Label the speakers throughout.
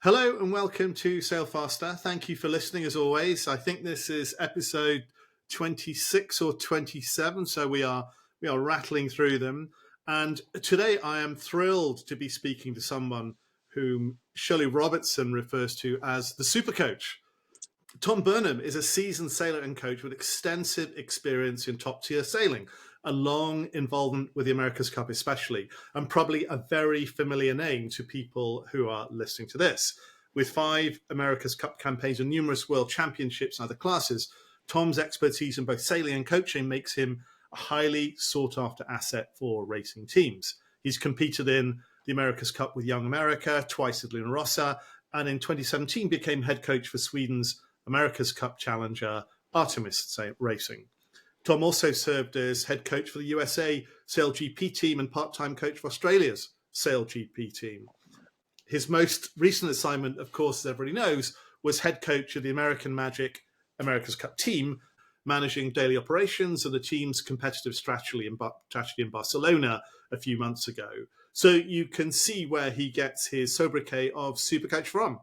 Speaker 1: Hello and welcome to Sailfaster. Thank you for listening as always. I think this is episode 26 or 27, so we are rattling through them. And today I am thrilled to be speaking to someone whom Shirley Robertson refers to as the Supercoach. Tom Burnham is a seasoned sailor and coach with extensive experience in top-tier sailing, a long involvement with the America's Cup especially, and probably a very familiar name to people who are listening to this. With 5 America's Cup campaigns and numerous world championships in other classes, Tom's expertise in both sailing and coaching makes him a highly sought-after asset for racing teams. He's competed in the America's Cup with Young America, twice at Rossa, and in 2017 became head coach for Sweden's America's Cup challenger, Artemis Racing. Tom also served as head coach for the USA SailGP team and part-time coach for Australia's SailGP team. His most recent assignment, of course, as everybody knows, was head coach of the American Magic America's Cup team, managing daily operations and the team's competitive strategy in Barcelona a few months ago. So you can see where he gets his sobriquet of Supercoach from.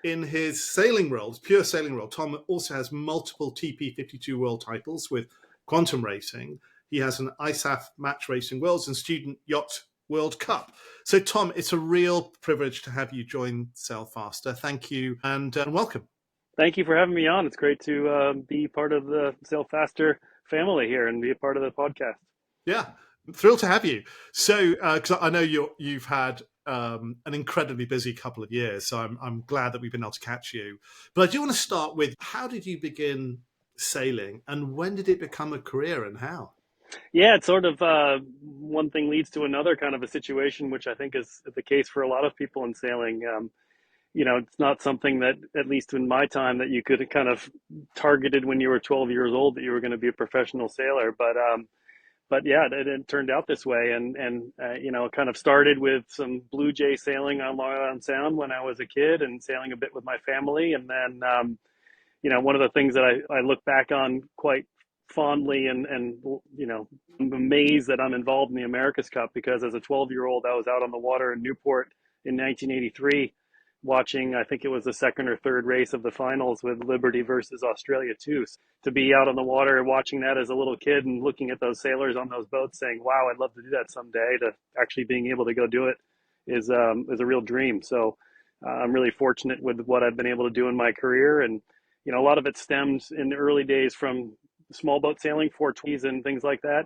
Speaker 1: In his sailing world, pure sailing world, Tom also has multiple TP52 World titles with quantum racing. He has an ISAF Match Racing Worlds and Student Yachting World Cup. So, Tom, it's a real privilege to have you join Sailfaster. Thank you and welcome.
Speaker 2: Thank you for having me on. It's great to be part of the Sailfaster family here and be a part of the podcast.
Speaker 1: Yeah, thrilled to have you. So, because I know you've had an incredibly busy couple of years, so I'm glad that we've been able to catch you. But I do want to start with, how did you begin sailing and when did it become a career and how?
Speaker 2: Yeah, it's sort of one thing leads to another kind of a situation, which I think is the case for a lot of people in sailing. It's not something that, at least in my time, that you could have kind of targeted when you were 12 years old that you were going to be a professional sailor. But yeah, it turned out this way, and kind of started with some Blue Jay sailing on Long Island Sound when I was a kid, and sailing a bit with my family, and then one of the things that I look back on quite fondly, and I'm amazed that I'm involved in the America's Cup, because as a 12-year-old, I was out on the water in Newport in 1983. Watching, I think it was the second or third race of the finals with Liberty versus Australia 2. To be out on the water watching that as a little kid and looking at those sailors on those boats saying, wow, I'd love to do that someday, to actually being able to go do it is a real dream. So I'm really fortunate with what I've been able to do in my career. And, a lot of it stems in the early days from small boat sailing, 420s and things like that,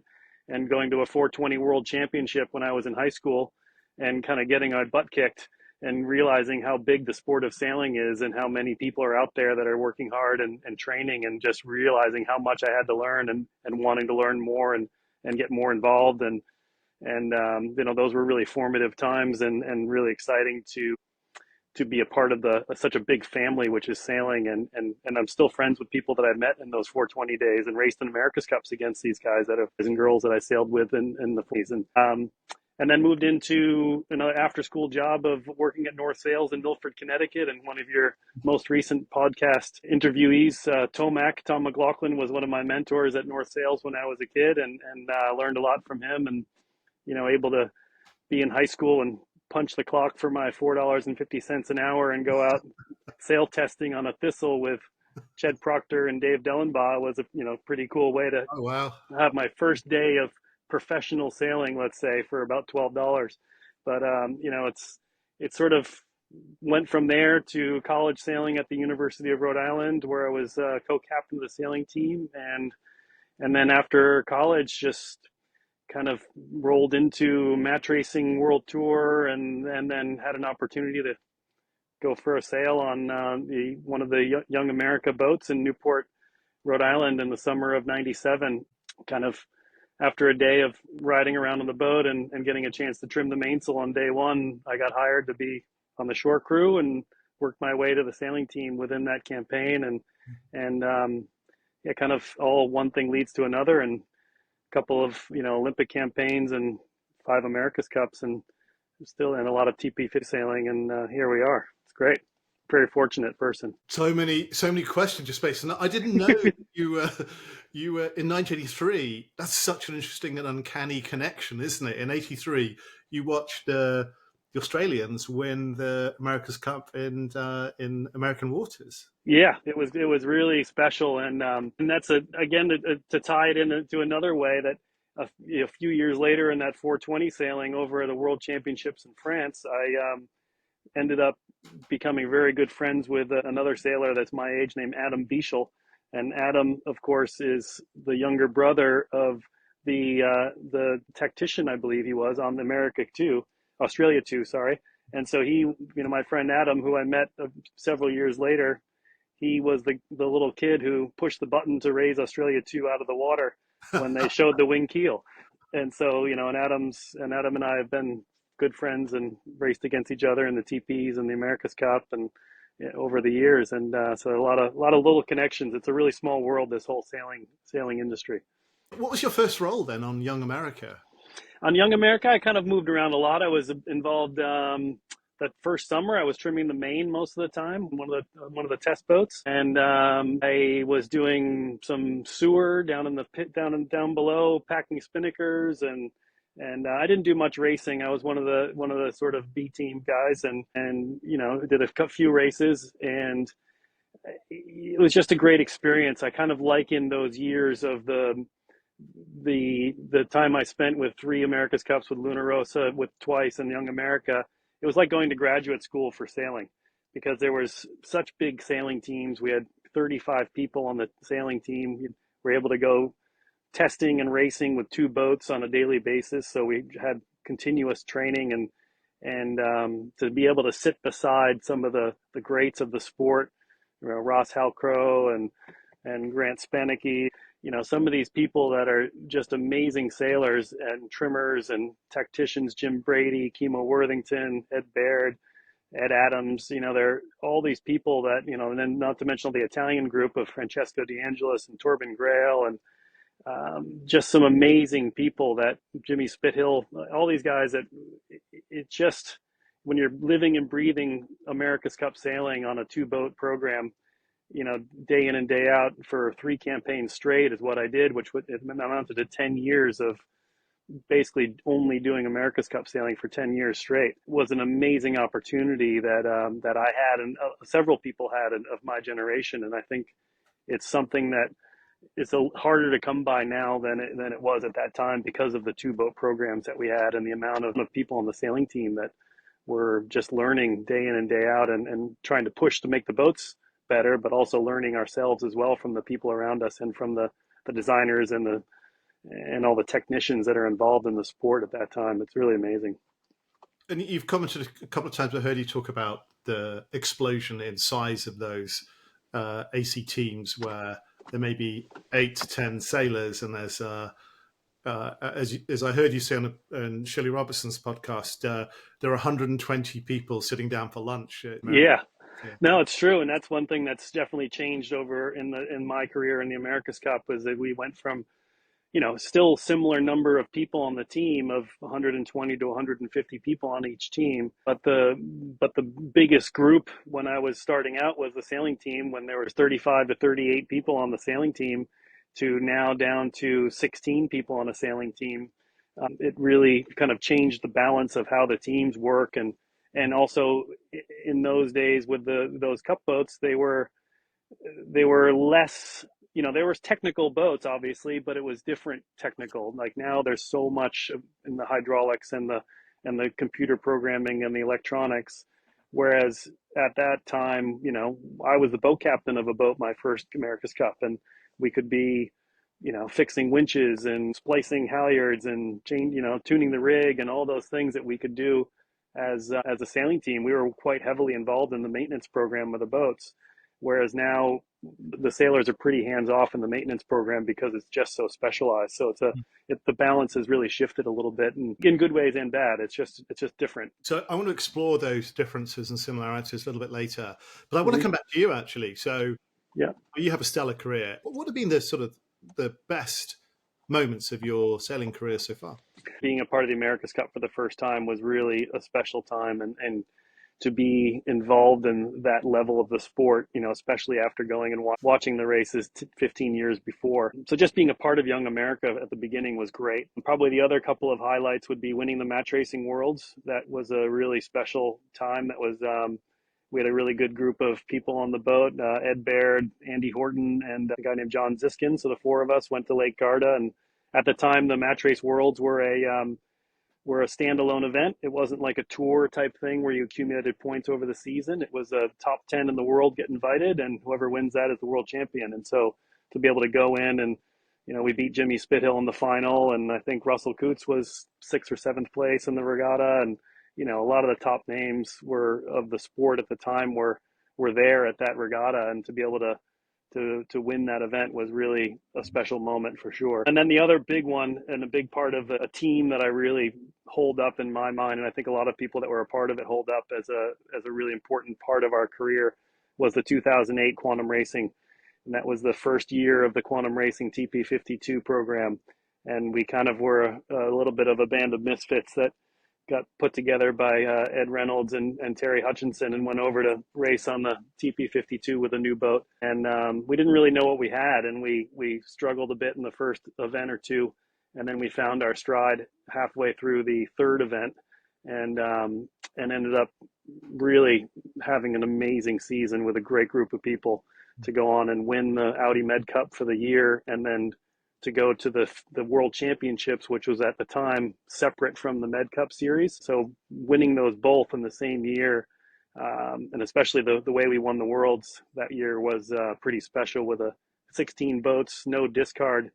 Speaker 2: and going to a 420 World Championship when I was in high school and kind of getting my butt kicked and realizing how big the sport of sailing is and how many people are out there that are working hard and training, and just realizing how much I had to learn and wanting to learn more and get more involved. And those were really formative times and really exciting to be a part of such a big family, which is sailing. And I'm still friends with people that I met in those 420 days and raced in America's Cups against these guys and girls that I sailed with in the season. And then moved into another after-school job of working at North Sails in Milford, Connecticut. And one of your most recent podcast interviewees, Tom McLaughlin, was one of my mentors at North Sails when I was a kid, and learned a lot from him. And able to be in high school and punch the clock for my $4.50 an hour and go out sail testing on a Thistle with Ched Proctor and Dave Dellenbaugh was a pretty cool way to have my first day of professional sailing, let's say, for about $12. But it sort of went from there to college sailing at the University of Rhode Island, where I was co-captain of the sailing team, and then after college just kind of rolled into Match Racing World Tour, and then had an opportunity to go for a sail on one of the Young America boats in Newport, Rhode Island in the summer of '97. Kind of after a day of riding around on the boat and getting a chance to trim the mainsail on day one, I got hired to be on the shore crew and worked my way to the sailing team within that campaign. And kind of all one thing leads to another, and a couple of, Olympic campaigns and 5 America's Cups, and still in a lot of TP50 sailing. And here we are. It's great. Very fortunate person.
Speaker 1: So many questions just based on that. I didn't know you were in 1983. That's such an interesting and uncanny connection, isn't it? In '83, you watched the Australians win the America's Cup in American waters.
Speaker 2: Yeah, it was really special, and that's again to tie it into another way that a few years later in that 420 sailing over at the World Championships in France, I ended up becoming very good friends with another sailor that's my age named Adam Bischel. And Adam, of course, is the younger brother of the tactician, I believe he was, on Australia 2, sorry. And so he, my friend Adam, who I met several years later, he was the little kid who pushed the button to raise Australia 2 out of the water when they showed the wing keel. And so, and Adam and I have been good friends and raced against each other in the TPs and the America's Cup and over the years. And so a lot of little connections. It's a really small world, this whole sailing industry.
Speaker 1: What was your first role then on Young America?
Speaker 2: On Young America, I kind of moved around a lot. I was involved that first summer. I was trimming the main most of the time, one of the test boats, and I was doing some sewer down in the pit, down below, packing spinnakers, and I didn't do much racing. I was one of the sort of B team guys, and did a few races, and it was just a great experience. I kind of liken those years of the time I spent with 3 America's Cups with Luna Rossa, with twice in Young America. It was like going to graduate school for sailing, because there was such big sailing teams. We had 35 people on the sailing team. We were able to go testing and racing with 2 boats on a daily basis. So we had continuous training, and to be able to sit beside some of the greats of the sport, Ross Halcrow and Grant Spanicky, some of these people that are just amazing sailers and trimmers and tacticians, Jim Brady, Kimo Worthington, Ed Baird, Ed Adams, they're all these people that, and then not to mention the Italian group of Francesco De Angelis and Torben Grail, and just some amazing people, that Jimmy Spithill, all these guys that it just, when you're living and breathing America's Cup sailing on a 2-boat program, day in and day out for 3 campaigns straight is what I did, which amounted to 10 years of basically only doing America's Cup sailing for 10 years straight. It was an amazing opportunity that I had, and several people had of my generation. And I think it's something that it's harder to come by now than it was at that time, because of the 2-boat programs that we had and the amount of people on the sailing team that were just learning day in and day out, and trying to push to make the boats better, but also learning ourselves as well from the people around us, and from the designers and all the technicians that are involved in the sport at that time. It's really amazing.
Speaker 1: And you've commented a couple of times, I heard you talk about the explosion in size of those AC teams, where there may be 8 to 10 sailors, and there's as I heard you say on Shirley Robertson's podcast, there are 120 people sitting down for lunch.
Speaker 2: Yeah. No, it's true, and that's one thing that's definitely changed over in my career in the America's Cup, is that we went from, still similar number of people on the team of 120 to 150 people on each team, but the biggest group when I was starting out was the sailing team, when there was 35 to 38 people on the sailing team, to now down to 16 people on a sailing team. It really kind of changed the balance of how the teams work, and also in those days with those cup boats, they were less, there was technical boats obviously, but it was different technical. Like now there's so much in the hydraulics and the computer programming and the electronics, whereas at that time, I was the boat captain of a boat my first America's Cup, and we could be fixing winches and splicing halyards and tuning the rig and all those things that we could do as a sailing team. We were quite heavily involved in the maintenance program of the boats, whereas now the sailors are pretty hands off in the maintenance program because it's just so specialized. So the balance has really shifted a little bit, and in good ways and bad. It's just different.
Speaker 1: So I want to explore those differences and similarities a little bit later, but I want to come back to you actually. So
Speaker 2: yeah,
Speaker 1: you have a stellar career. What have been the best moments of your sailing career so far?
Speaker 2: Being a part of the America's Cup for the first time was really a special time, and to be involved in that level of the sport, especially after going and watching the races 15 years before. So just being a part of Young America at the beginning was great. And probably the other couple of highlights would be winning the Match Racing Worlds. That was a really special time. That was we had a really good group of people on the boat, Ed Baird, Andy Horton, and a guy named John Ziskin. So the four of us went to Lake Garda. And at the time, the Match Race Worlds were a standalone event. It wasn't like a tour type thing where you accumulated points over the season. It was a top 10 in the world get invited, and whoever wins that is the world champion. And so to be able to go in and, we beat Jimmy Spithill in the final, and I think Russell Coutts was 6th or 7th place in the regatta. And, a lot of the top names of the sport at the time were there at that regatta, and to be able to win that event was really a special moment for sure. And then the other big one, and a big part of a team that I really hold up in my mind, and I think a lot of people that were a part of it hold up as a really important part of our career, was the 2008 Quantum Racing. And that was the first year of the Quantum Racing TP52 program. And we kind of were a little bit of a band of misfits that got put together by Ed Reynolds and Terry Hutchinson, and went over to race on the TP52 with a new boat. And we didn't really know what we had, and we struggled a bit in the first event or two, and then we found our stride halfway through the third event, and ended up really having an amazing season with a great group of people to go on and win the Audi Med Cup for the year, and then to go to the World Championships, which was at the time separate from the Med Cup series. So winning those both in the same year, and especially the way we won the Worlds that year, was pretty special, with 16 boats, no discard,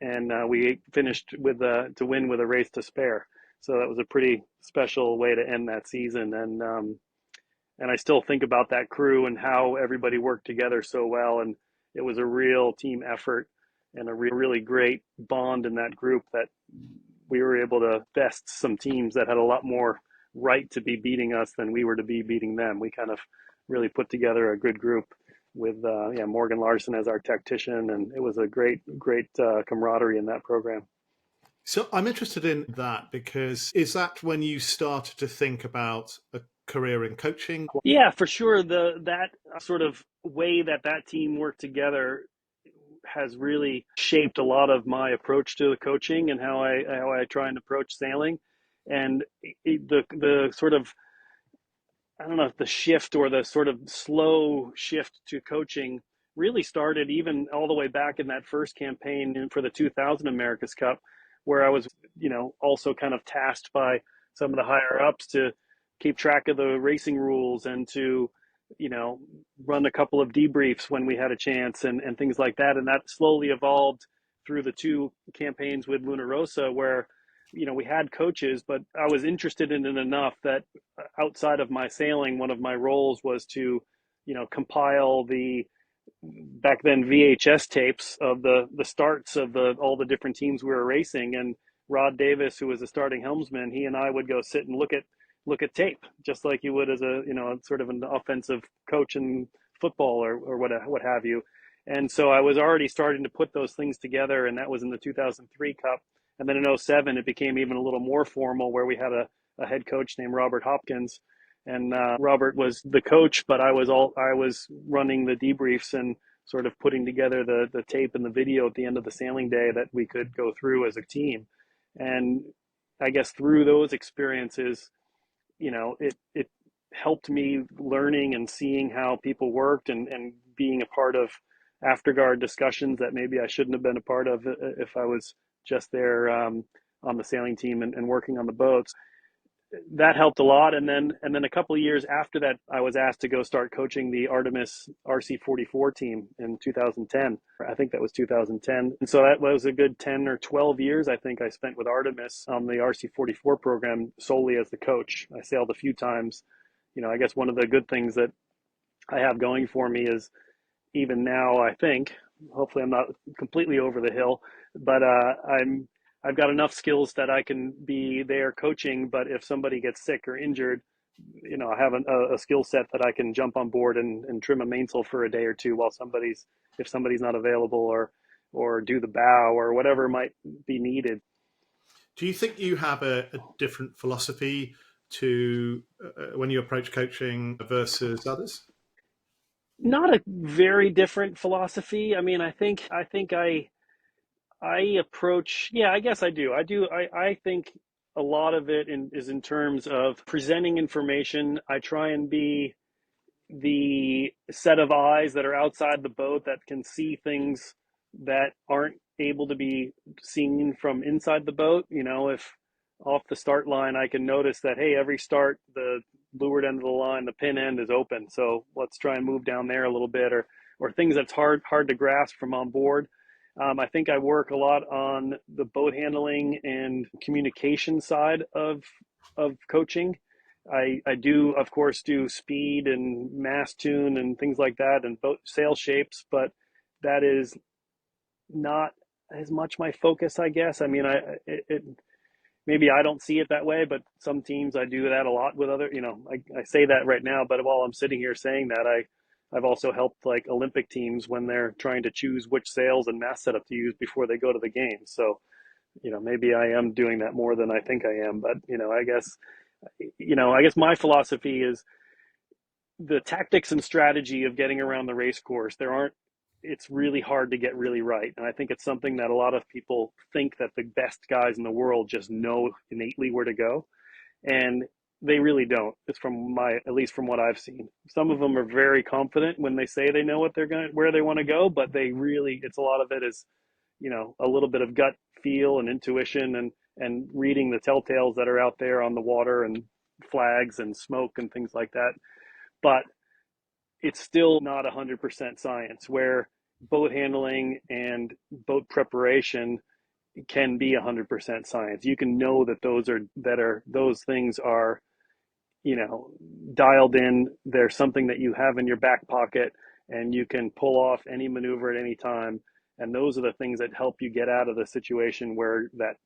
Speaker 2: and we finished to win with a race to spare. So that was a pretty special way to end that season. And I still think about that crew and how everybody worked together so well, and it was a real team effort and a really great bond in that group, that we were able to best some teams that had a lot more right to be beating us than we were to be beating them. We kind of really put together a good group with Morgan Larson as our tactician, and it was a great camaraderie in that program.
Speaker 1: So I'm interested in that, because is that when you started to think about a career in coaching?
Speaker 2: Yeah, for sure. That sort of way that team worked together has really shaped a lot of my approach to the coaching and how I try and approach sailing. And the sort of, I don't know if the shift or the sort of slow shift to coaching really started even all the way back in that first campaign for the 2000 America's Cup, where I was, also kind of tasked by some of the higher ups to keep track of the racing rules and to, run a couple of debriefs when we had a chance and things like that. And that slowly evolved through the two campaigns with Luna Rossa, where, we had coaches, but I was interested in it enough that outside of my sailing, one of my roles was to, compile the back then VHS tapes of the starts of all the different teams we were racing. And Rod Davis, who was the starting helmsman, he and I would go sit and look at tape, just like you would as a sort of an offensive coach in football or what have you. And so I was already starting to put those things together, and that was in the 2003 Cup. And then in 2007, it became even a little more formal, where we had a head coach named Robert Hopkins, and Robert was the coach, but I was running the debriefs and sort of putting together the tape and the video at the end of the sailing day that we could go through as a team. And I guess through those experiences, it helped me learning and seeing how people worked, and being a part of afterguard discussions that maybe I shouldn't have been a part of if I was just there on the sailing team and working on the boats. That helped a lot. And then a couple of years after that, I was asked to go start coaching the Artemis RC44 team in 2010. I think that was 2010. And so that was a good 10 or 12 years, I think, I spent with Artemis on the RC44 program solely as the coach. I sailed a few times. I guess one of the good things that I have going for me is, even now, I think, hopefully I'm not completely over the hill, but I've got enough skills that I can be there coaching, but if somebody gets sick or injured, I have a skill set that I can jump on board and trim a mainsail for a day or two while if somebody's not available, or do the bow or whatever might be needed.
Speaker 1: Do you think you have a different philosophy to when you approach coaching versus others?
Speaker 2: Not a very different philosophy. I mean, I approach, yeah, I guess I do. I think a lot of it is in terms of presenting information. I try and be the set of eyes that are outside the boat that can see things that aren't able to be seen from inside the boat. You know, if off the start line, I can notice that, hey, every start, the leeward end of the line, the pin end is open. So let's try and move down there a little bit, or things that's hard to grasp from on board. I think I work a lot on the boat handling and communication side of coaching. I do, of course, do speed and mast tune and things like that and boat sail shapes, but that is not as much my focus, I guess. I mean, maybe I don't see it that way, but some teams I do that a lot with other, I say that right now, but while I'm sitting here saying that, I've also helped like Olympic teams when they're trying to choose which sails and mast setup to use before they go to the game. So, maybe I am doing that more than I think I am, but I guess my philosophy is the tactics and strategy of getting around the race course. It's really hard to get really right. And I think it's something that a lot of people think that the best guys in the world just know innately where to go. And they really don't. It's at least from what I've seen. Some of them are very confident when they say they know where they want to go, but it's a lot of it is, a little bit of gut feel and intuition and reading the telltales that are out there on the water and flags and smoke and things like that. But it's still not 100% science, where boat handling and boat preparation can be 100% science. You can know that those things are, dialed in. There's something that you have in your back pocket and you can pull off any maneuver at any time. And those are the things that help you get out of the situation where that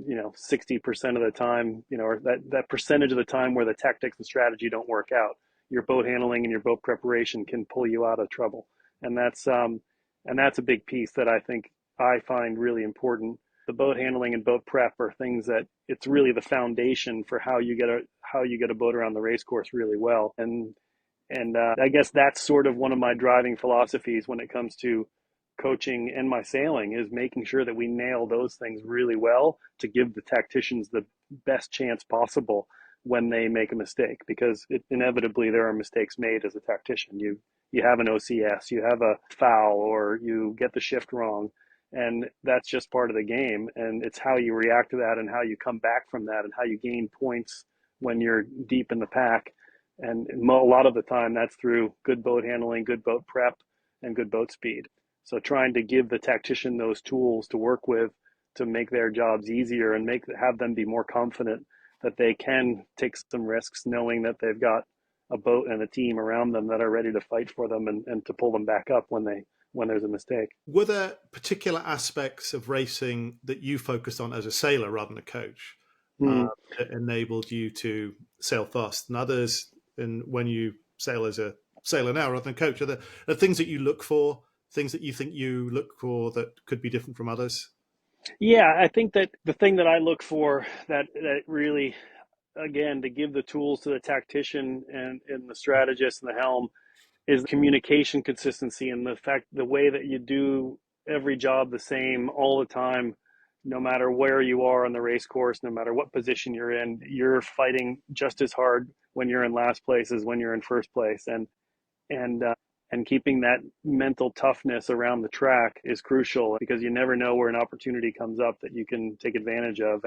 Speaker 2: 60% of the time, or that percentage of the time where the tactics and strategy don't work out, your boat handling and your boat preparation can pull you out of trouble. And that's a big piece that I find really important. The boat handling and boat prep are things that it's really the foundation for how you get a boat around the race course really well. And I guess that's sort of one of my driving philosophies when it comes to coaching and my sailing, is making sure that we nail those things really well to give the tacticians the best chance possible when they make a mistake, because inevitably there are mistakes made as a tactician. You have an OCS, you have a foul, or you get the shift wrong, and that's just part of the game. And it's how you react to that and how you come back from that and how you gain points when you're deep in the pack. And a lot of the time that's through good boat handling, good boat prep, and good boat speed. So trying to give the tactician those tools to work with to make their jobs easier and have them be more confident that they can take some risks, knowing that they've got a boat and a team around them that are ready to fight for them and to pull them back up when there's a mistake.
Speaker 1: Were there particular aspects of racing that you focused on as a sailor rather than a coach that enabled you to sail fast, and others? And when you sail as a sailor now rather than coach, are there things that you look for, things that you think you look for that could be different from others?
Speaker 2: Yeah, I think that the thing that I look for that really, again, to give the tools to the tactician and the strategist and the helm, is communication consistency, and the way that you do every job the same all the time, no matter where you are on the race course, no matter what position you're in, you're fighting just as hard when you're in last place as when you're in first place. And and keeping that mental toughness around the track is crucial, because you never know where an opportunity comes up that you can take advantage of,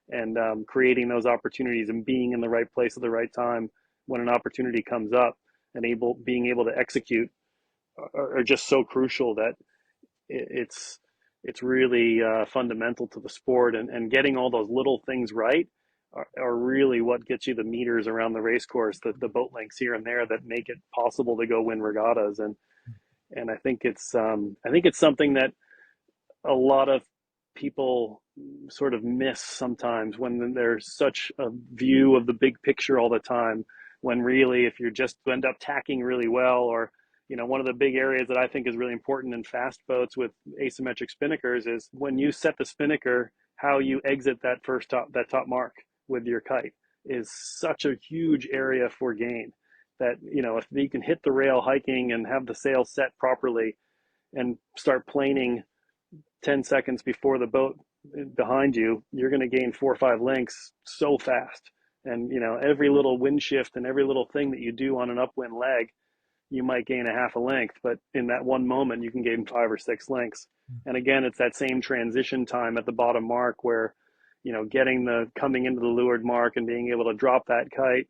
Speaker 2: and creating those opportunities and being in the right place at the right time when an opportunity comes up, and being able to execute are just so crucial that it's really fundamental to the sport, and getting all those little things right are really what gets you the meters around the race course, the boat lengths here and there that make it possible to go win regattas. And I think it's something that a lot of people sort of miss sometimes, when there's such a view of the big picture all the time, when really, if you just end up tacking really well, or one of the big areas that I think is really important in fast boats with asymmetric spinnakers is when you set the spinnaker, how you exit that top mark with your kite. is such a huge area for gain that, if you can hit the rail hiking and have the sail set properly and start planing 10 seconds before the boat behind you, you're going to gain 4 or 5 lengths so fast. And, every little wind shift and every little thing that you do on an upwind leg, you might gain a half a length, but in that one moment, you can gain 5 or 6 lengths. And again, it's that same transition time at the bottom mark where, coming into the leeward mark and being able to drop that kite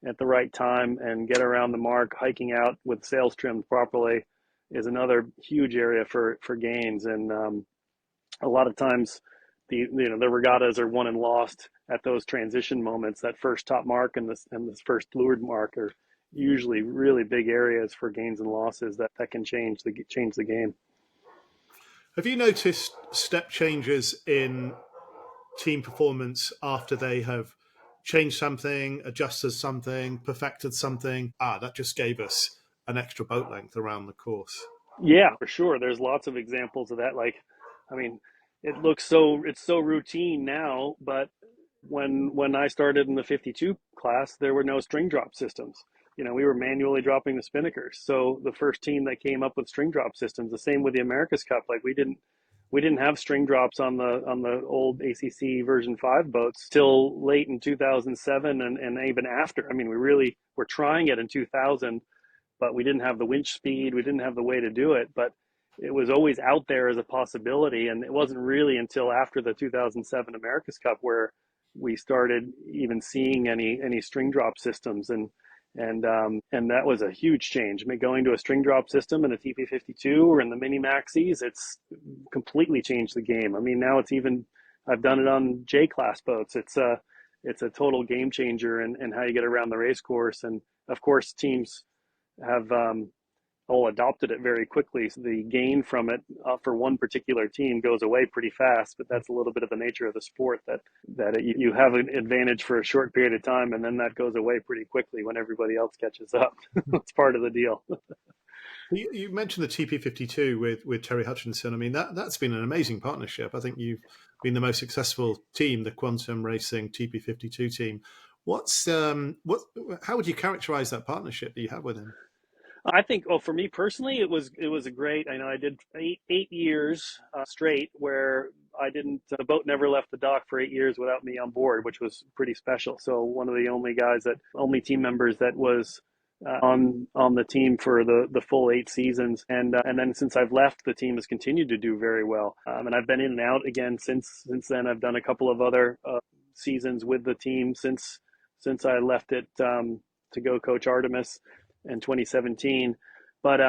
Speaker 2: at the right time and get around the mark, hiking out with sails trimmed properly is another huge area for gains. And a lot of times the regattas are won and lost at those transition moments. That first top mark and this first leeward mark are usually really big areas for gains and losses that can change the game.
Speaker 1: Have you noticed step changes in team performance after they have changed something, adjusted something, perfected something? That just gave us an extra boat length around the course.
Speaker 2: Yeah, for sure. There's lots of examples of that. Like, I mean, it's so routine now, but when I started in the 52 class, there were no string drop systems. We were manually dropping the spinnakers. So the first team that came up with string drop systems, the same with the America's Cup. Like we didn't have string drops on the old ACC version 5 boats till late in 2007 and even after. I mean, we really were trying it in 2000, but we didn't have the winch speed. We didn't have the way to do it, but it was always out there as a possibility. And it wasn't really until after the 2007 America's Cup where we started even seeing any string drop systems. And that was a huge change. I mean, going to a string drop system in a TP52 or in the mini maxis, it's completely changed the game. I mean, now I've done it on J class boats. It's a total game changer in how you get around the race course. And of course, teams have all adopted it very quickly. So the gain from it for one particular team goes away pretty fast, but that's a little bit of the nature of the sport that you have an advantage for a short period of time, and then that goes away pretty quickly when everybody else catches up. It's part of the deal.
Speaker 1: You mentioned the TP52 with Terry Hutchinson. I mean, that's been an amazing partnership. I think you've been the most successful team, the Quantum Racing TP52 team. How would you characterize that partnership that you have with him?
Speaker 2: I think, for me personally, it was a great. I know I did eight years straight where the boat never left the dock for 8 years without me on board, which was pretty special. So one of the only team members that was on the team for the full 8 seasons, and then since I've left, the team has continued to do very well. And I've been in and out again since then. I've done a couple of other seasons with the team since I left it to go coach Artemis in 2017. But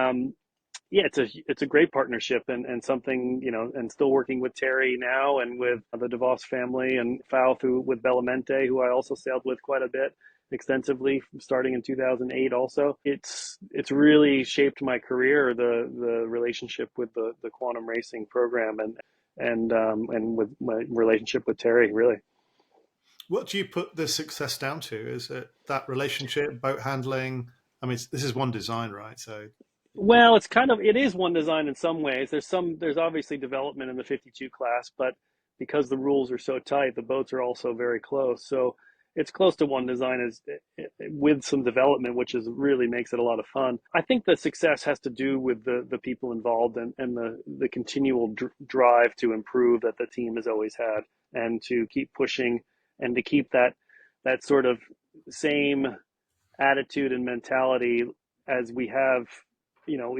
Speaker 2: yeah, it's a great partnership and something, and still working with Terry now and with the DeVos family and Fouth with Bellamente, who I also sailed with quite a bit extensively starting in 2008 also. It's really shaped my career, the relationship with the quantum racing program and with my relationship with Terry, really.
Speaker 1: What do you put the success down to? Is it that relationship, boat handling? I mean, this is one design, right? So,
Speaker 2: well, it is one design in some ways. There's obviously development in the 52 class, but because the rules are so tight, the boats are also very close. So it's close to one design with some development, which really makes it a lot of fun. I think the success has to do with the people involved and the continual drive to improve that the team has always had, and to keep pushing and to keep that sort of same attitude and mentality as we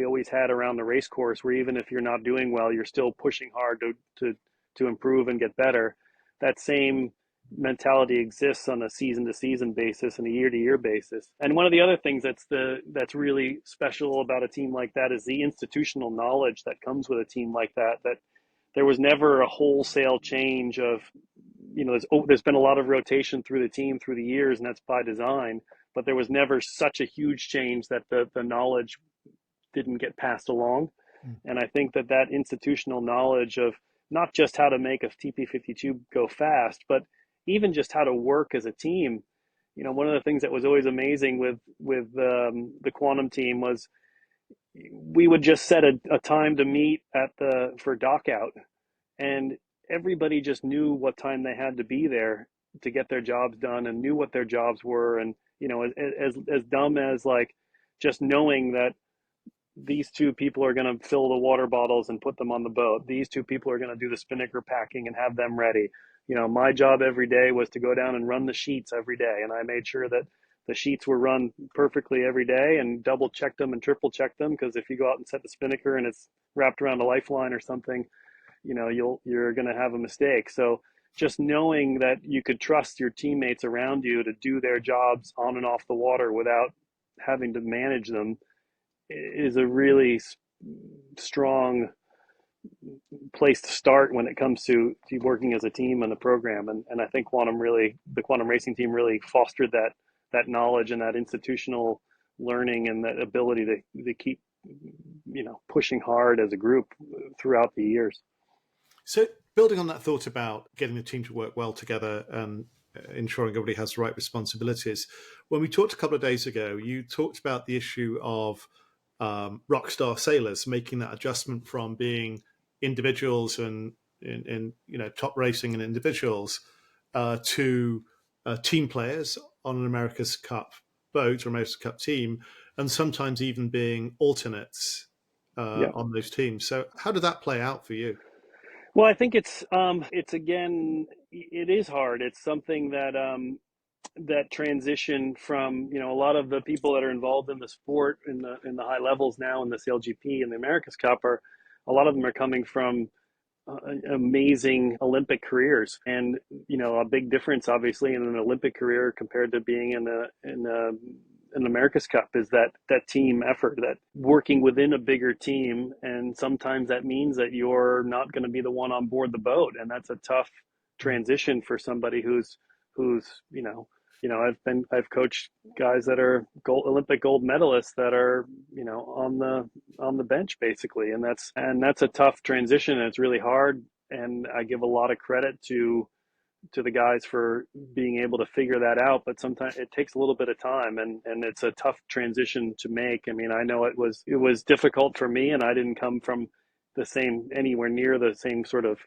Speaker 2: always had around the race course, where even if you're not doing well, you're still pushing hard to improve and get better. That same mentality exists on a season to season basis and a year to year basis. And one of the other things that's really special about a team like that is the institutional knowledge that comes with a team like that there was never a wholesale change of, there's been a lot of rotation through the team through the years, and that's by design, but there was never such a huge change that the knowledge didn't get passed along. And I think that institutional knowledge of not just how to make a TP52 go fast, but even just how to work as a team. One of the things that was always amazing with the Quantum team was we would just set a time to meet for dock out, and everybody just knew what time they had to be there. to get their jobs done and knew what their jobs were. And, as dumb as like just knowing that these two people are going to fill the water bottles and put them on the boat. These two people are going to do the spinnaker packing and have them ready. My job every day was to go down and run the sheets every day. And I made sure that the sheets were run perfectly every day and double check them and triple check them. Because if you go out and set the spinnaker and it's wrapped around a lifeline or something, you're going to have a mistake. So just knowing that you could trust your teammates around you to do their jobs on and off the water without having to manage them is a really strong place to start when it comes to working as a team on the program. And I think the quantum racing team really fostered that knowledge and that institutional learning and that ability to keep pushing hard as a group throughout the years.
Speaker 1: So building on that thought about getting the team to work well together and ensuring everybody has the right responsibilities, when we talked a couple of days ago, you talked about the issue of rock star sailors making that adjustment from being individuals and in top racing and individuals to team players on an America's Cup boat or America's Cup team, and sometimes even being alternates on those teams. So how did that play out for you?
Speaker 2: Well, I think it's again, it is hard. It's something that transition from a lot of the people that are involved in the sport in the high levels now in the SailGP and the America's Cup a lot of them are coming from amazing Olympic careers, and a big difference obviously in an Olympic career compared to being in an America's Cup is that team effort, that working within a bigger team, and sometimes that means that you're not going to be the one on board the boat, and that's a tough transition for somebody who's I've coached guys that are Olympic gold medalists that are on the bench basically, and that's a tough transition, and it's really hard. And I give a lot of credit to the guys for being able to figure that out, but sometimes it takes a little bit of time, and it's a tough transition to make. I mean, I know it was difficult for me, and I didn't come from anywhere near the same sort of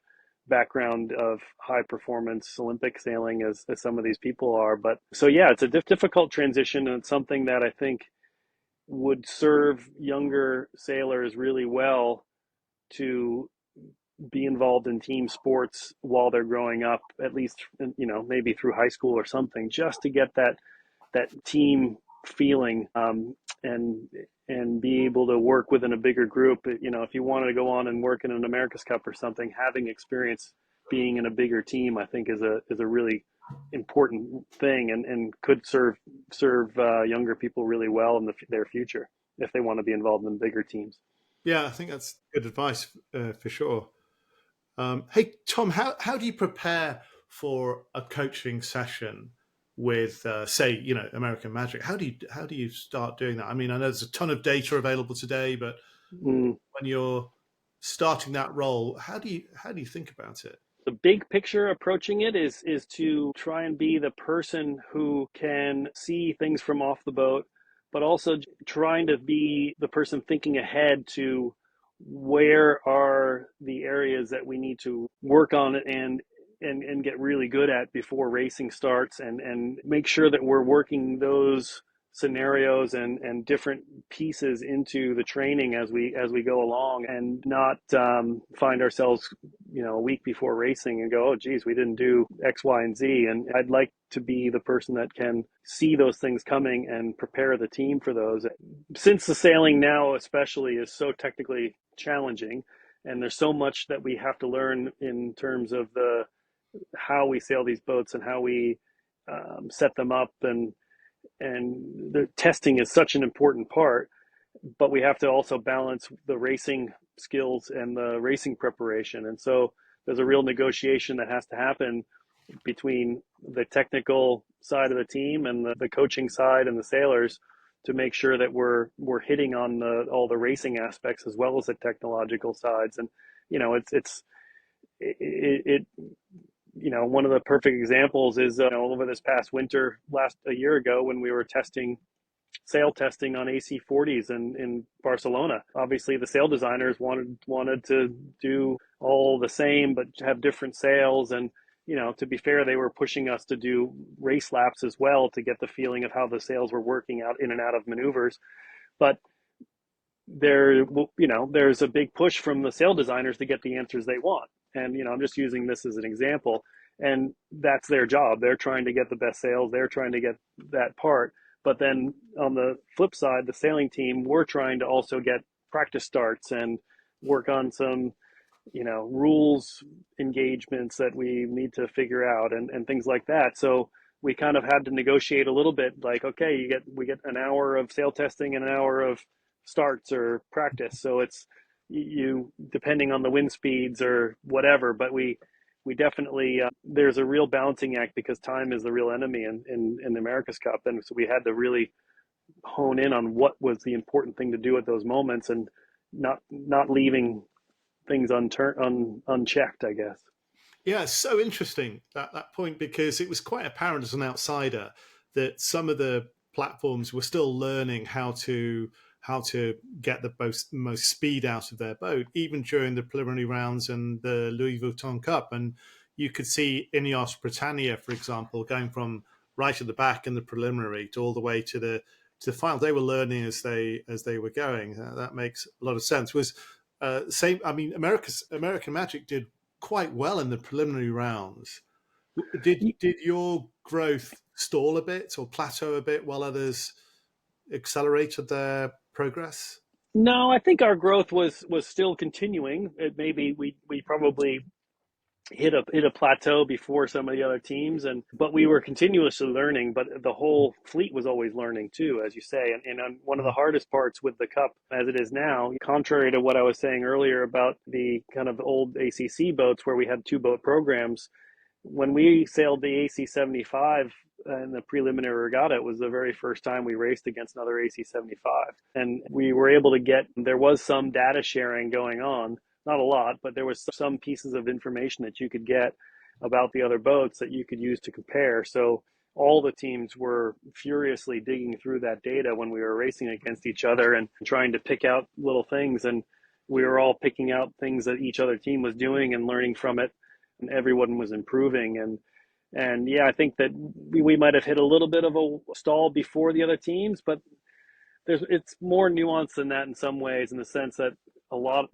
Speaker 2: background of high performance Olympic sailing as some of these people are. But so yeah, it's a difficult transition, and it's something that I think would serve younger sailors really well to be involved in team sports while they're growing up, at least maybe through high school or something, just to get that team feeling, and be able to work within a bigger group. If you wanted to go on and work in an America's Cup or something, having experience being in a bigger team, I think is a really important thing, and could serve younger people really well in their future if they want to be involved in bigger teams.
Speaker 1: Yeah, I think that's good advice for sure. Hey, Tom, how do you prepare for a coaching session with, say, American Magic? How do you start doing that? I mean, I know there's a ton of data available today, but when you're starting that role, how do you think about it?
Speaker 2: The big picture approaching it is to try and be the person who can see things from off the boat, but also trying to be the person thinking ahead to where are the areas that we need to work on and get really good at before racing starts, and make sure that we're working those scenarios and different pieces into the training as we go along, and not find ourselves a week before racing and go, oh geez, we didn't do X, Y, and Z. And I'd like to be the person that can see those things coming and prepare the team for those. Since the sailing now especially is so technically challenging, and there's so much that we have to learn in terms of how we sail these boats and how we set them up, and the testing is such an important part, but we have to also balance the racing skills and the racing preparation. And so there's a real negotiation that has to happen between the technical side of the team and the coaching side and the sailors, to make sure that we're hitting on all the racing aspects as well as the technological sides. And one of the perfect examples is over this past winter, a year ago, when we were sail testing on AC40s in Barcelona. Obviously, the sail designers wanted to do all the same, but have different sails, and to be fair, they were pushing us to do race laps as well to get the feeling of how the sails were working out in and out of maneuvers. But there's a big push from the sail designers to get the answers they want. And, I'm just using this as an example. And that's their job. They're trying to get the best sails. They're trying to get that part. But then on the flip side, the sailing team, we're trying to also get practice starts and work on some, rules engagements that we need to figure out and things like that. So we kind of had to negotiate a little bit like, okay, we get an hour of sail testing and an hour of starts or practice. So it's you depending on the wind speeds or whatever, but we definitely there's a real balancing act because time is the real enemy in the America's Cup, and so we had to really hone in on what was the important thing to do at those moments and not leaving things unchecked, I guess.
Speaker 1: Yeah, it's so interesting that point because it was quite apparent as an outsider that some of the platforms were still learning how to get the most speed out of their boat, even during the preliminary rounds and the Louis Vuitton Cup. And you could see Ineos Britannia, for example, going from right at the back in the preliminary to all the way to the final. They were learning as they were going. That makes a lot of sense. Was same. I mean, American Magic did quite well in the preliminary rounds. Did your growth stall a bit or plateau a bit while others accelerated their progress?
Speaker 2: No, I think our growth was still continuing. It maybe we probably hit a plateau before some of the other teams, but we were continuously learning. But the whole fleet was always learning too, as you say. And one of the hardest parts with the Cup, as it is now, contrary to what I was saying earlier about the kind of old ACC boats where we had two boat programs, when we sailed the AC-75 in the preliminary regatta, it was the very first time we raced against another AC-75. And we were able to there was some data sharing going on, not a lot, but there was some pieces of information that you could get about the other boats that you could use to compare. So all the teams were furiously digging through that data when we were racing against each other and trying to pick out little things. And we were all picking out things that each other team was doing and learning from it. And everyone was improving. And yeah, I think that we might have hit a little bit of a stall before the other teams, but it's more nuanced than that in some ways, in the sense that a lot,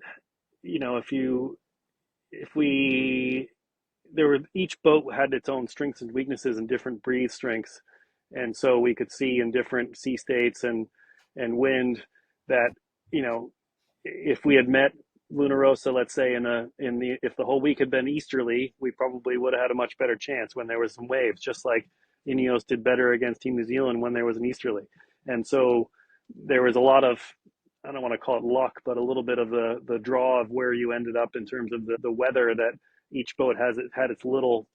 Speaker 2: each boat had its own strengths and weaknesses and different breeze strengths. And so we could see in different sea states and wind that, if we had met Luna Rossa, let's say if the whole week had been easterly, we probably would have had a much better chance when there was some waves, just like Ineos did better against Team New Zealand when there was an easterly. And so there was a lot of, I don't want to call it luck, but a little bit of the draw of where you ended up in terms of the weather, that each boat had its little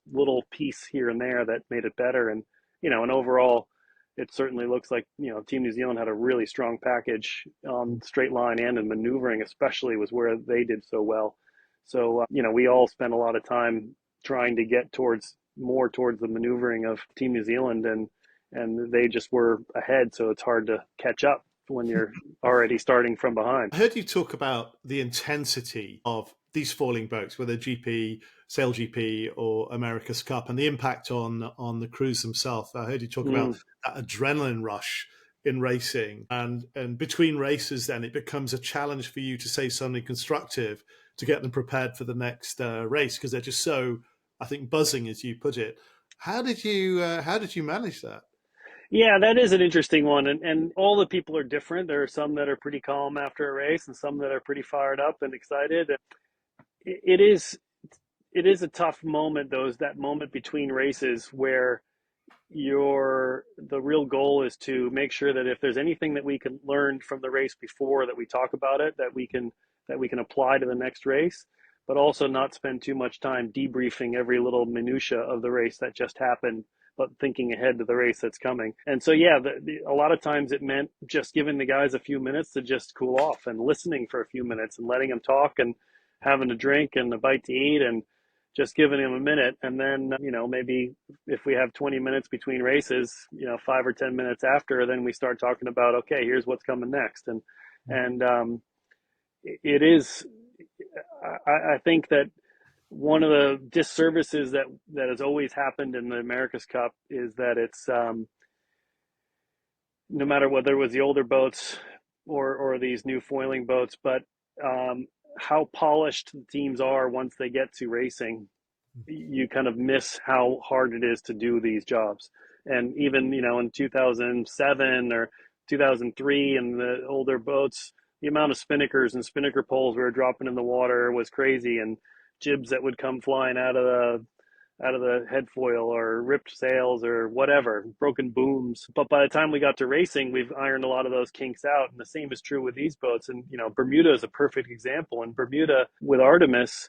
Speaker 2: piece here and there that made it better. And, and overall, it certainly looks like, Team New Zealand had a really strong package on straight line and in maneuvering, especially was where they did so well. So, we all spent a lot of time trying to get more towards the maneuvering of Team New Zealand, and they just were ahead. So it's hard to catch up when you're already starting from behind.
Speaker 1: I heard you talk about the intensity of these falling boats, whether GP, SailGP, or America's Cup, and the impact on the crews themselves. I heard you talk about that adrenaline rush in racing, and between races, then it becomes a challenge for you to say something constructive to get them prepared for the next race, because they're just so, I think, buzzing, as you put it. How did you manage that?
Speaker 2: Yeah, that is an interesting one. And all the people are different. There are some that are pretty calm after a race and some that are pretty fired up and excited. It is a tough moment, that moment between races where the real goal is to make sure that if there's anything that we can learn from the race before, that we talk about it, that we can apply to the next race, but also not spend too much time debriefing every little minutia of the race that just happened, but thinking ahead to the race that's coming. And so, yeah, a lot of times it meant just giving the guys a few minutes to just cool off and listening for a few minutes and letting them talk and having a drink and a bite to eat and just giving them a minute. And then, maybe if we have 20 minutes between races, 5 or 10 minutes after, then we start talking about, okay, here's what's coming next. And it is, I think that one of the disservices that has always happened in the America's Cup is that it's no matter whether it was the older boats or these new foiling boats, but how polished the teams are once they get to racing, you kind of miss how hard it is to do these jobs. And even, in 2007 or 2003 and the older boats, the amount of spinnakers and spinnaker poles we were dropping in the water was crazy, and jibs that would come flying out of the head foil, or ripped sails, or whatever, broken booms. But by the time we got to racing, we've ironed a lot of those kinks out. And the same is true with these boats. And, Bermuda is a perfect example. In Bermuda with Artemis,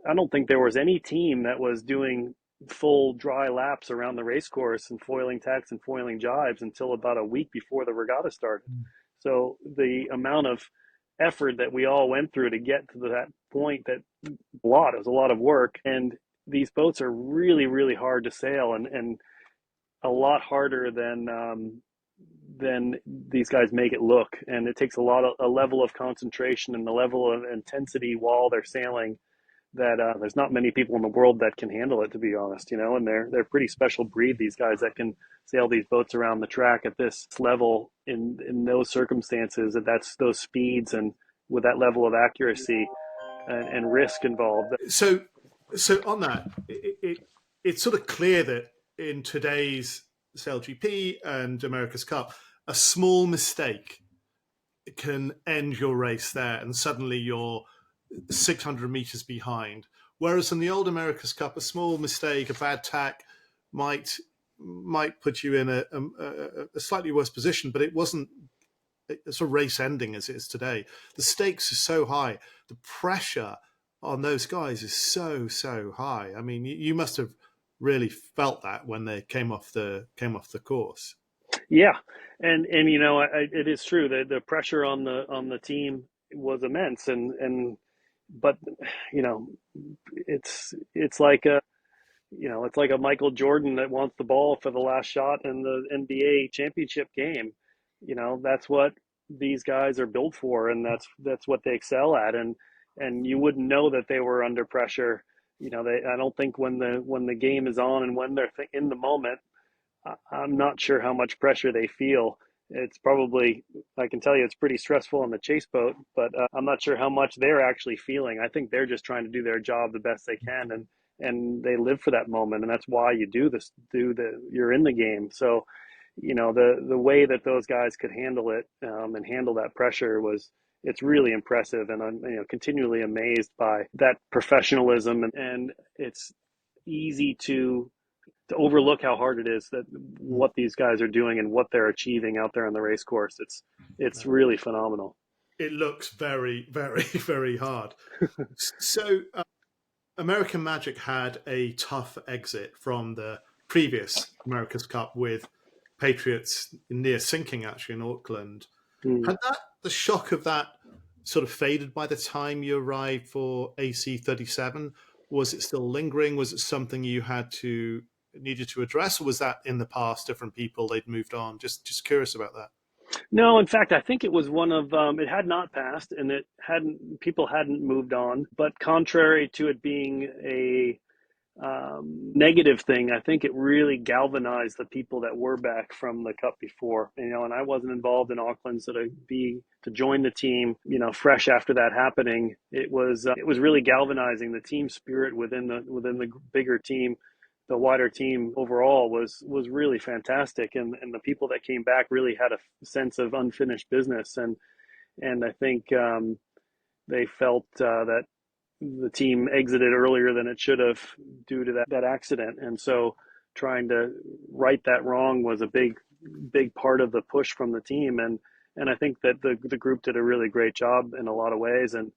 Speaker 2: I don't think there was any team that was doing full dry laps around the race course and foiling tacks and foiling jibes until about a week before the regatta started. So the amount of effort that we all went through to get to that point, it was a lot of work. And these boats are really, really hard to sail, and a lot harder than these guys make it look. And it takes a level of concentration and a level of intensity while they're sailing that there's not many people in the world that can handle it, to be honest. And they're pretty special breed, these guys that can sail these boats around the track at this level in those circumstances, that's those speeds and with that level of accuracy and risk involved.
Speaker 1: So on that, it's sort of clear that in today's SailGP and America's Cup, a small mistake can end your race there, and suddenly you're 600 meters behind. Whereas in the old America's Cup, a small mistake, a bad tack, might put you in a slightly worse position, but it wasn't a sort of race ending as it is today. The stakes are so high. The pressure on those guys is so high. I mean, you must have really felt that when they came off the course.
Speaker 2: Yeah, and it is true that the pressure on the team was immense, but it's like a Michael Jordan that wants the ball for the last shot in the NBA championship game. That's what these guys are built for, and that's what they excel at. And you wouldn't know that they were under pressure. I don't think when the game is on and when they're in the moment, I'm not sure how much pressure they feel. It's probably, I can tell you, it's pretty stressful on the chase boat, but I'm not sure how much they're actually feeling. I think they're just trying to do their job the best they can, and they live for that moment, and that's why you do this. You're in the game, so the way that those guys could handle it and handle that pressure it's really impressive, and I'm continually amazed by that professionalism, and it's easy to overlook how hard it is, that what these guys are doing and what they're achieving out there on the race course. It's really phenomenal.
Speaker 1: It looks very, very, very hard. So American Magic had a tough exit from the previous America's Cup with Patriots near sinking actually in Auckland. Had the shock of that sort of faded by the time you arrived for AC37? Was it still lingering? Was it something you needed to address, or was that in the past, different people, they'd moved on? Just curious about that.
Speaker 2: No, in fact, I think it was one of it had not passed, and people hadn't moved on. But contrary to it being a negative thing, I think it really galvanized the people that were back from the Cup before. And I wasn't involved in Auckland, so to join the team, fresh after that happening, it was really galvanizing. The team spirit within the bigger team, the wider team overall was really fantastic, and the people that came back really had a sense of unfinished business, and I think they felt that the team exited earlier than it should have due to that accident, and so trying to right that wrong was a big part of the push from the team, and I think that the group did a really great job in a lot of ways, and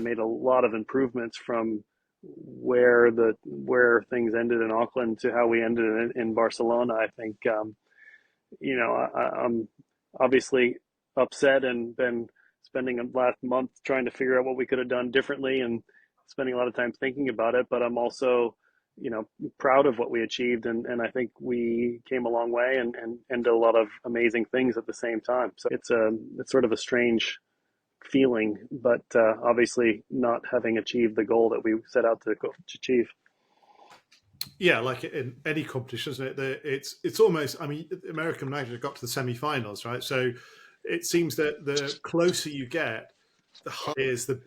Speaker 2: made a lot of improvements from where things ended in Auckland to how we ended in Barcelona. I think I'm obviously upset and been spending the last month trying to figure out what we could have done differently, and spending a lot of time thinking about it. But I'm also proud of what we achieved, and I think we came a long way and did a lot of amazing things at the same time. So it's sort of a strange feeling, but obviously not having achieved the goal that we set out to achieve.
Speaker 1: Yeah, like in any competition, isn't it? It's almost. I mean, American Magic got to the semi-finals, right? So it seems that the closer you get, the higher is the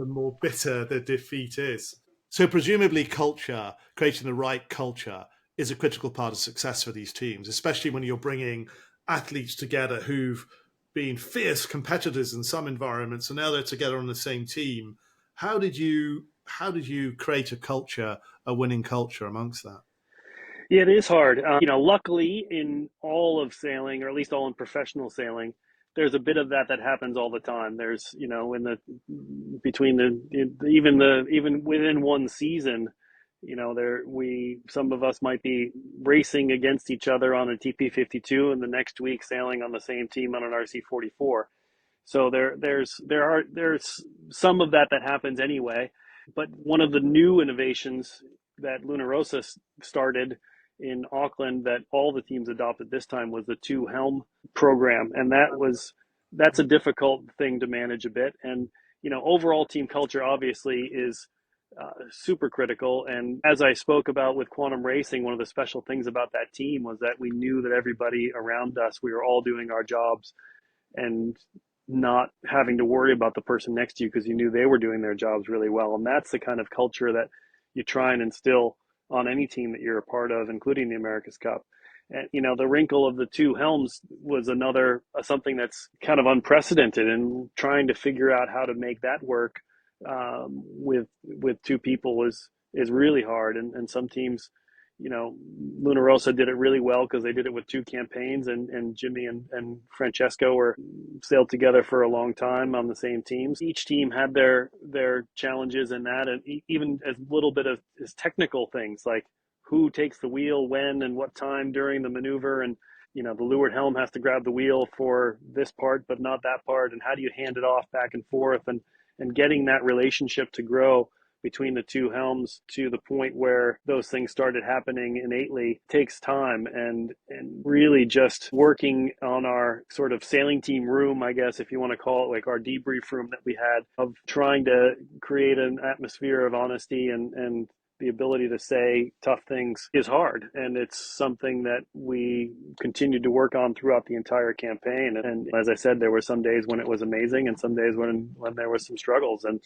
Speaker 1: more bitter the defeat is. So presumably, culture, creating the right culture, is a critical part of success for these teams, especially when you're bringing athletes together who've been fierce competitors in some environments, and now they're together on the same team. How did you create a culture, a winning culture amongst that?
Speaker 2: Yeah, it is hard. Luckily in all of sailing, or at least all in professional sailing, there's a bit of that happens all the time. There's, in the between even within one season, some of us might be racing against each other on a TP52, and the next week sailing on the same team on an RC44. So there's some of that happens anyway. But one of the new innovations that Luna Rossa started in Auckland that all the teams adopted this time was the two helm program, and that's a difficult thing to manage a bit. And overall team culture obviously is super critical. And as I spoke about with quantum racing, one of the special things about that team was that we knew that everybody around us, we were all doing our jobs and not having to worry about the person next to you because you knew they were doing their jobs really well. And that's the kind of culture that you try and instill on any team that you're a part of, including the America's Cup. And the wrinkle of the two helms was another something that's kind of unprecedented, and trying to figure out how to make that work with two people is really hard. And some teams, Luna Rossa did it really well because they did it with two campaigns, and Jimmy and Francesco were sailed together for a long time on the same teams. Each team had their challenges in that, and even as little bit of as technical things like who takes the wheel when and what time during the maneuver, and the leeward helm has to grab the wheel for this part but not that part, and how do you hand it off back and forth, and getting that relationship to grow between the two helms to the point where those things started happening innately takes time. And really just working on our sort of sailing team room, I guess, if you want to call it, like our debrief room that we had, of trying to create an atmosphere of honesty and the ability to say tough things is hard. And it's something that we continued to work on throughout the entire campaign. And as I said, there were some days when it was amazing and some days when there was some struggles. And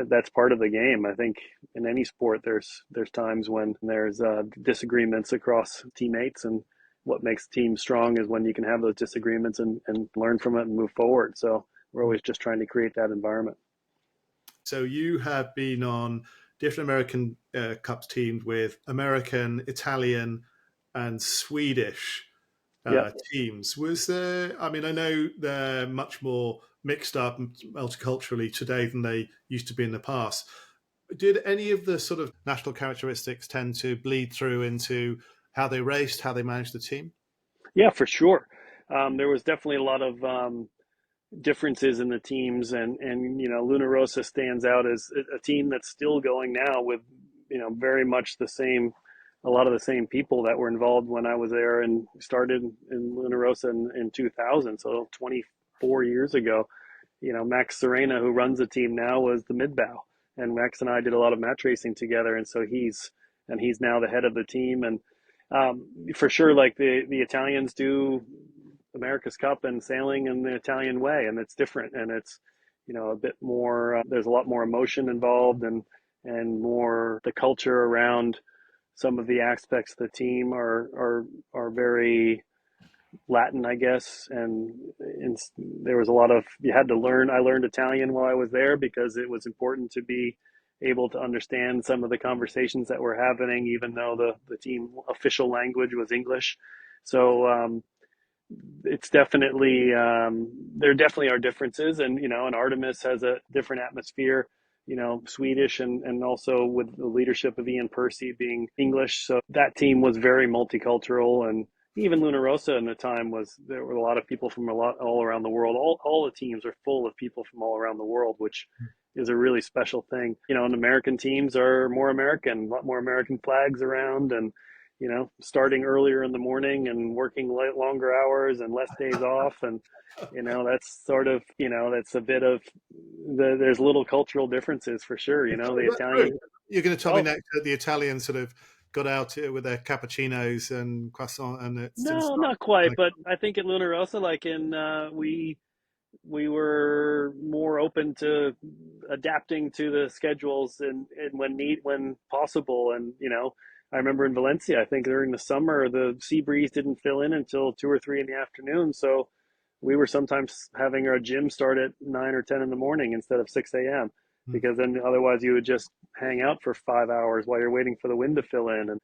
Speaker 2: that's part of the game. I think in any sport, there's times when there's disagreements across teammates, and what makes teams strong is when you can have those disagreements and learn from it and move forward. So we're always just trying to create that environment.
Speaker 1: So you have been on different American Cups teams with American, Italian, and Swedish teams. Was there? I mean, I know they're much more mixed up multiculturally today than they used to be in the past. Did any of the sort of national characteristics tend to bleed through into how they raced, how they managed the team?
Speaker 2: Yeah, for sure. There was definitely a lot of differences in the teams, and Luna Rossa stands out as a team that's still going now with very much a lot of the same people that were involved when I was there and started in Luna Rossa in 2000, so 24 years ago. Max Serena, who runs the team now, was the mid-bow, and Max and I did a lot of match racing together, and so he's now the head of the team. And for sure, like the Italians do America's Cup and sailing in the Italian way, and it's different, and it's a bit more. There's a lot more emotion involved, and more the culture around some of the aspects of the team are very Latin, I guess, and there was a lot of you had to learn. I learned Italian while I was there because it was important to be able to understand some of the conversations that were happening, even though the team official language was English. So it's definitely there definitely are differences, and and Artemis has a different atmosphere, Swedish, and also with the leadership of Ian Percy being English. So that team was very multicultural, and even Luna Rossa in the time there were a lot of people from all around the world. All the teams are full of people from all around the world, which is a really special thing. And American teams are more American, a lot more American flags around, and starting earlier in the morning and working longer hours and less days off. And, that's sort of, that's a bit of there's little cultural differences for sure. The
Speaker 1: That's true.
Speaker 2: Italian.
Speaker 1: You're going to tell me
Speaker 2: Oh,
Speaker 1: next that the Italians sort of got out here with their cappuccinos and croissant, and it's sort of
Speaker 2: no,
Speaker 1: started
Speaker 2: not quite.
Speaker 1: like,
Speaker 2: But I think at Luna Rossa, like we were more open to adapting to the schedules and when possible. And I remember in Valencia, I think during the summer the sea breeze didn't fill in until 2 or 3 in the afternoon, so we were sometimes having our gym start at 9 or 10 in the morning instead of 6 a.m.
Speaker 1: hmm.
Speaker 2: because then otherwise you would just hang out for 5 hours while you're waiting for the wind to fill in. And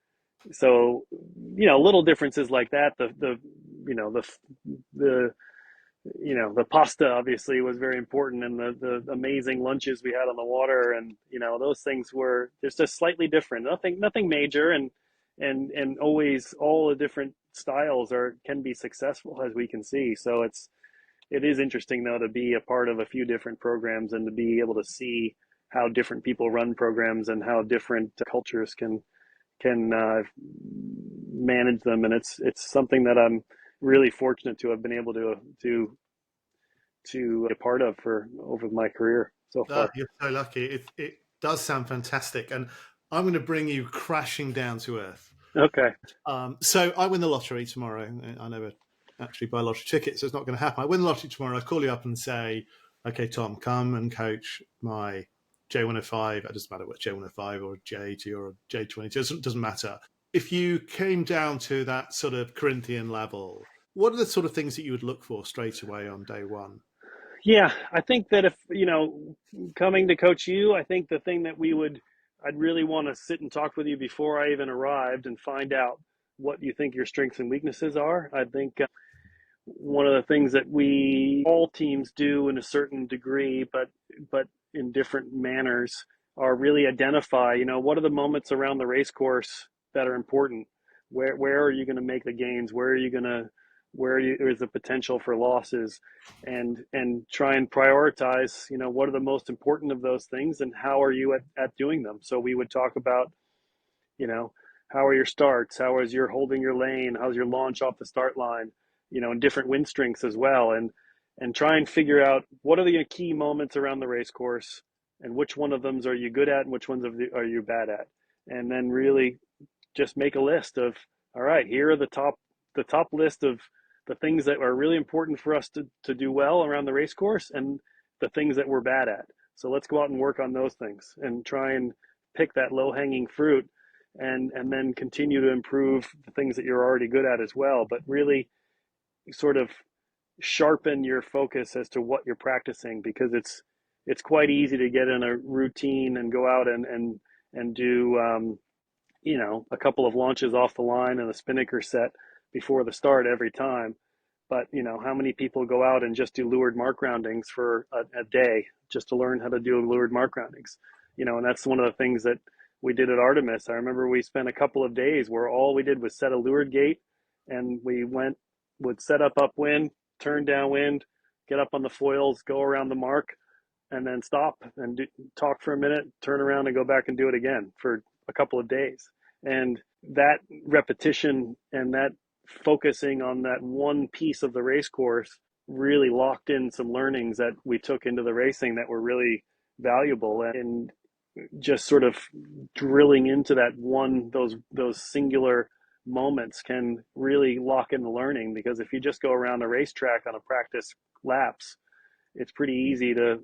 Speaker 2: so little differences like that. The pasta obviously was very important, and the amazing lunches we had on the water, and those things were just slightly different. Nothing major, and always all the different styles can be successful, as we can see. So it is interesting though to be a part of a few different programs and to be able to see how different people run programs and how different cultures can manage them. And it's something that I'm really fortunate to have been able to be a part of for over my career so far.
Speaker 1: You're so lucky. It does sound fantastic, and I'm going to bring you crashing down to earth.
Speaker 2: Okay.
Speaker 1: So I win the lottery tomorrow. I never actually buy lottery tickets, so it's not going to happen. I win the lottery tomorrow. I call you up and say, "Okay, Tom, come and coach my J105. It doesn't matter what J105 or J80 or J22. It doesn't matter. If you came down to that sort of Corinthian level, what are the sort of things that you would look for straight away on day one?"
Speaker 2: Yeah, I think that if, coming to coach you, I think the thing that I'd really want to sit and talk with you before I even arrived and find out what you think your strengths and weaknesses are. I think one of the things that all teams do in a certain degree, but in different manners, are really identify, what are the moments around the race course that are important? Where are you going to make the gains? Is the potential for losses? And try and prioritize, what are the most important of those things and how are you at doing them? So we would talk about, you know, how are your starts? How is your holding your lane? How's your launch off the start line? And different wind strengths as well. And try and figure out what are the key moments around the race course and which one of them are you good at and which ones are you bad at? And then really just make a list of, all right, here are the top list of the things that are really important for us to do well around the race course and the things that we're bad at. So let's go out and work on those things and try and pick that low hanging fruit and then continue to improve the things that you're already good at as well. But really sort of sharpen your focus as to what you're practicing, because it's quite easy to get in a routine and go out and do a couple of launches off the line and a spinnaker set before the start every time. But how many people go out and just do leeward mark roundings for a day just to learn how to do leeward mark roundings? And that's one of the things that we did at Artemis. I remember we spent a couple of days where all we did was set a leeward gate, and would set up upwind, turn downwind, get up on the foils, go around the mark, and then stop and talk for a minute, turn around and go back and do it again for a couple of days. And that repetition and that focusing on that one piece of the race course really locked in some learnings that we took into the racing that were really valuable. And just sort of drilling into those singular moments can really lock in the learning, because if you just go around a racetrack on a practice laps, it's pretty easy to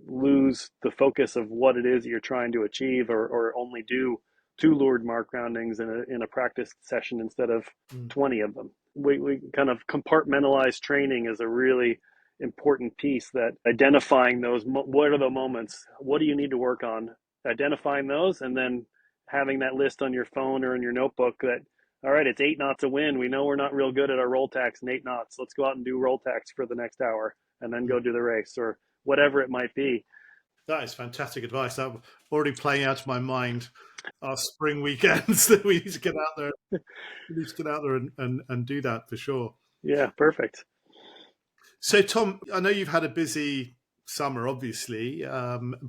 Speaker 2: lose the focus of what it is you're trying to achieve, or only do two leeward mark roundings in a practice session instead of 20 of them. We kind of compartmentalize training as a really important piece, that identifying those, what are the moments, what do you need to work on, identifying those, and then having that list on your phone or in your notebook that, all right, it's 8 knots of wind. We know we're not real good at our roll tacks in 8 knots. Let's go out and do roll tacks for the next hour and then go do the race, or whatever it might be.
Speaker 1: That is fantastic advice. That already playing out of my mind our spring weekends that we need to get out there. We need to get out there and do that for sure.
Speaker 2: Yeah, perfect.
Speaker 1: So, Tom, I know you've had a busy summer, obviously,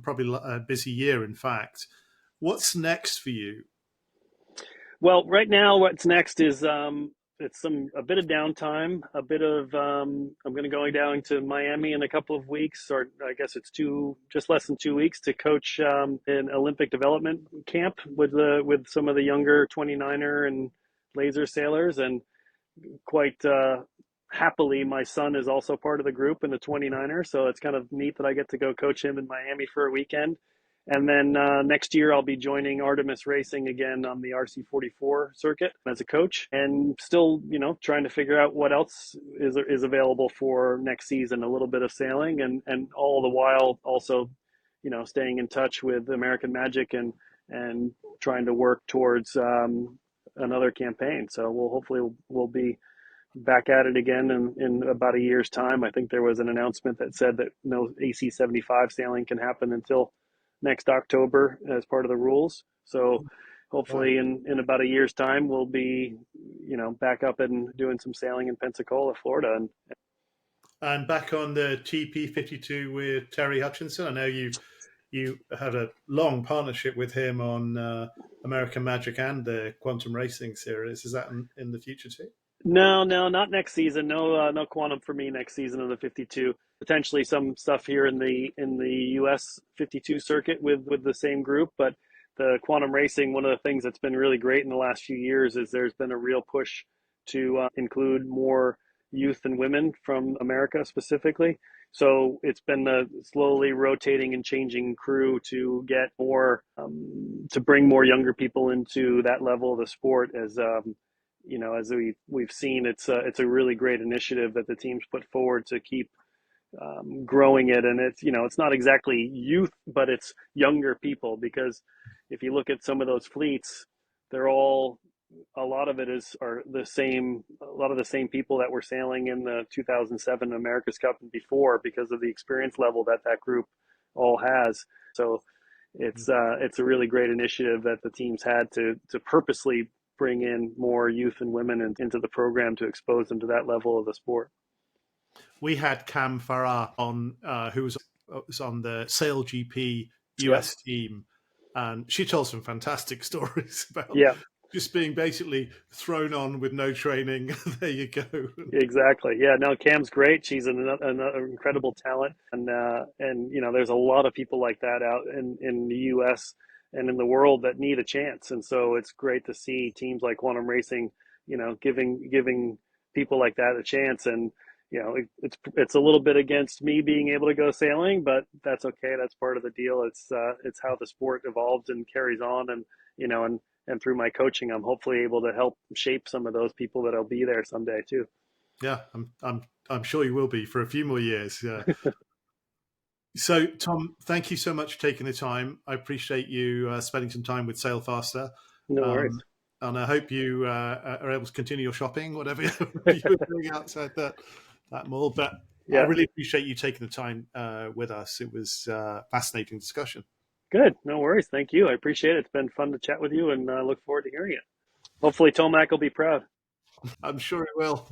Speaker 1: probably a busy year, in fact. What's next for you?
Speaker 2: Well, right now, what's next is it's a bit of downtime, a bit of I'm going to going down to Miami in a couple of weeks, or I guess it's just less than 2 weeks to coach an Olympic development camp with some of the younger 29er and laser sailors, and quite happily, my son is also part of the group in the 29er. So it's kind of neat that I get to go coach him in Miami for a weekend. And then next year, I'll be joining Artemis Racing again on the RC44 circuit as a coach, and still, trying to figure out what else is available for next season. A little bit of sailing, and all the while also, staying in touch with American Magic and trying to work towards another campaign. So we'll be back at it again in about a year's time. I think there was an announcement that said that no AC75 sailing can happen until next October as part of the rules. So
Speaker 1: Right.
Speaker 2: hopefully in about a year's time, we'll be, back up and doing some sailing in Pensacola, Florida.
Speaker 1: And back on the TP52 with Terry Hutchinson, I know you had a long partnership with him on American Magic and the Quantum Racing series. Is that in the future too?
Speaker 2: No, no, not next season. No, no quantum for me next season of the 52. Potentially some stuff here in the US 52 circuit with the same group, but the quantum racing. One of the things that's been really great in the last few years is there's been a real push to include more youth and women from America specifically. So it's been the slowly rotating and changing crew to get more to bring more younger people into that level of the sport as we've seen, it's a really great initiative that the teams put forward to keep growing it. And it's not exactly youth, but it's younger people, because if you look at some of those fleets, they're all a lot of it is are the same a lot of the same people that were sailing in the 2007 America's Cup and before, because of the experience level that group all has. So it's a really great initiative that the teams had to purposely bring in more youth and women into the program to expose them to that level of the sport.
Speaker 1: We had Cam Farah on, who was on the SailGP
Speaker 2: Yeah,
Speaker 1: US team, and she told some fantastic stories about
Speaker 2: yeah,
Speaker 1: just being basically thrown on with no training. There you go.
Speaker 2: exactly. Yeah, no, Cam's great. She's an incredible talent, and there's a lot of people like that out in the U.S. and in the world that need a chance. And so it's great to see teams like Quantum Racing, giving people like that a chance. And it's a little bit against me being able to go sailing, but that's okay. That's part of the deal. It's how the sport evolves and carries on, and and through my coaching, I'm hopefully able to help shape some of those people that'll be there someday too.
Speaker 1: Yeah, I'm sure you will be for a few more years. Yeah. So, Tom, thank you so much for taking the time. I appreciate you spending some time with Sailfaster.
Speaker 2: No worries.
Speaker 1: And I hope you are able to continue your shopping, whatever you were doing outside that mall. But I
Speaker 2: Yeah,
Speaker 1: really appreciate you taking the time with us. It was a fascinating discussion.
Speaker 2: good. No worries. Thank you. I appreciate it. It's been fun to chat with you, and look forward to hearing it. Hopefully, Tomac will be proud.
Speaker 1: I'm sure it will.